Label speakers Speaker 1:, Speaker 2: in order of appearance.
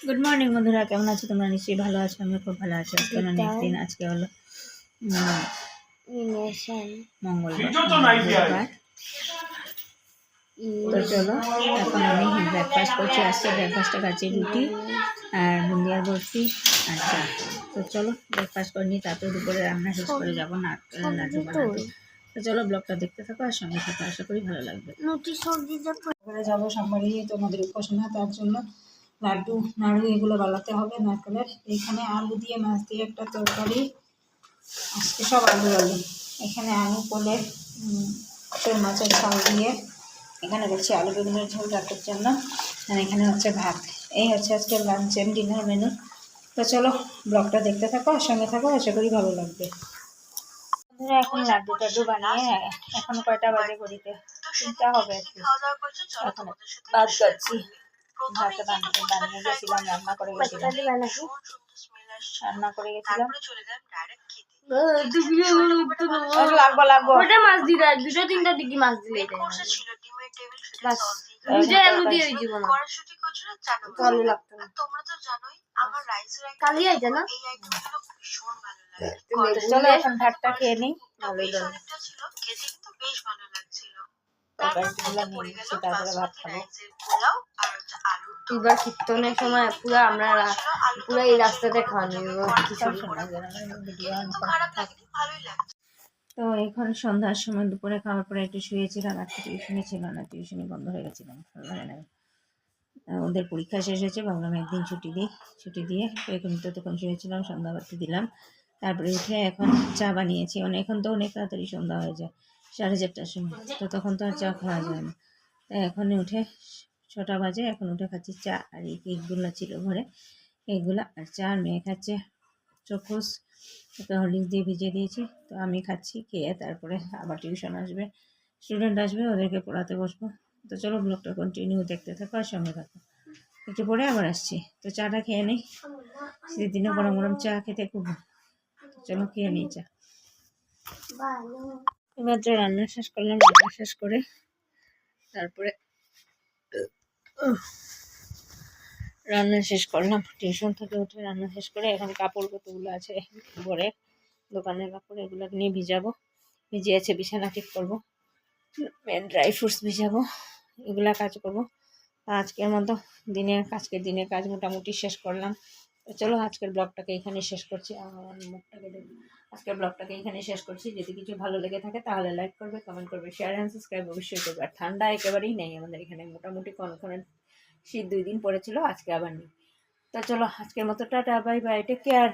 Speaker 1: Good morning বন্ধুরা, কেমন আছো তোমরা? নিশ্চয়ই ভালো আছো, আমি খুব ভালো আছি। আজকে অনেক দিন, আজকে হলো মঙ্গলবার। তো চলো এখন আমি ব্রেকফাস্ট করছি। আজকে ব্রেকফাস্টে খাচ্ছি রুটি আর বুন্দিয়ার বরফি আর চা। তো চলো ব্রেকফাস্ট করে নিই, তারপরে দুপুরে রান্না শেষ করে যাবো না লাড্ডু বানাতে। তো চলো ব্লগটা দেখতে থাকো আর সঙ্গে থাকো, আশা করি ভালো লাগবে। ঘরে যাবো সোমবারে, তোমাদের উপাসনা, তার জন্য লাড্ডু নাড়ু এগুলো বানাতে হবে নারকেলের। এখানে আলু দিয়ে মাছ দিয়ে একটা তরকারি, আজকে সব আলু। এখানে আলু পোলে শোল মাছের ঝাল দিয়ে এখানে করছি আলু বেগুনের ঝোল রাতের জন্য। আর এখানে হচ্ছে ভাত। এই হচ্ছে আজকে লাঞ্চ এন্ড ডিনার মেনু। তো চলো ব্লগটা দেখতে থাকো আর সঙ্গে থাকো, আশা করি ভালো লাগবে। এখন লাড্ডু টাড্ডু বানিয়ে এখন কয়টা বাজে ঘড়িতে? 3টা হবে আর কি। এখন ভাত কাটছি। ভাত বানিয়ে গেছিলাম, রান্না করে গেছিলাম। লাগবো ওটা মাছ দিলে 2-3টা দিকে মাছ দিলে বাস। আলু দিয়ে জীবন ভালো লাগতো না। তোমরা তো জানোই আমার রাইসের কালি আইছে না। চলো এখন ভাতটা খেয়ে নিই। ভালো ছিল, খেতে কিন্তু বেশ ভালো লাগছিল। তারপরে ভাত খাবো।
Speaker 2: এবার কীর্তনের সময় পুরো আমরা পুরো এই রাস্তাতে খাওয়া নিব।
Speaker 1: তো এখন সন্ধ্যার সময় দুপুরে খাওয়ার পরে একটু শুয়েছিলাম। একটা টিউশনি ছিল না, টিউশনি বন্ধ হয়ে গেছিলাম, ভালো লাগে না। ওদের পরীক্ষা শেষ হয়েছে, ভাবলাম একদিন ছুটি দিয়ে এখন তো তখন শুয়েছিলাম, সন্ধ্যাবাতি দিলাম। তারপরে উঠে এখন চা বানিয়েছি। এখন তো অনেক তাড়াতাড়ি সন্ধ্যা হয়ে যায়, 4:30টার সময়। তো তখন তো আর চা খাওয়া যায় না। তাই এখন উঠে 6টা বাজে, এখন উঠে খাচ্ছি চা। আর এই কেকগুলো ছিল ঘরে, কেকগুলো আর চা। আর মেয়ে খাচ্ছে চকোস, ওকে হরলিক্স দিয়ে ভিজিয়ে দিয়েছি। তো আমি খাচ্ছি, খেয়ে তারপরে আবার টিউশন আসবে, স্টুডেন্ট আসবে, ওদেরকে পড়াতে বসবো। তো চলো ব্লগটা কন্টিনিউ দেখতে থাকো আর সঙ্গে থাকো। একটু পরে আবার আসছি। তো চাটা খেয়ে নিই, শীতের দিনে গরম গরম চা খেতে খুব। চলো খেয়ে নিই চা। এবার তো রান্না শেষ করলাম, রান্না শেষ করে তারপরে টিউশন থেকে উঠে রান্না শেষ করে এখন কাপড় কতগুলো আছে ঘরে, দোকানের কাপড়, এগুলো নিয়ে ভিজিয়ে আছে, বিছানা ঠিক করবো, ড্রাই ফ্রুটস ভিজাবো, এগুলা কাজ করবো। আজকের মতো আজকের দিনের কাজ মোটামুটি শেষ করলাম। তো চলো আজকের ব্লগটাকে এখানে শেষ করছি। আজকের ব্লগটাকে এখানে শেষ করছি। যদি কিছু ভালো লেগে থাকে তাহলে লাইক করবে, কমেন্ট করবে, শেয়ার অ্যান্ড সাবস্ক্রাইব অবশ্যই করবে। আর ঠান্ডা একেবারেই নেই আমাদের এখানে, মোটামুটি কনকনে শীত 2 দিন পড়েছিল, আজকে আবার নেই। তো চলো আজকের মতো tata, bye bye, take care.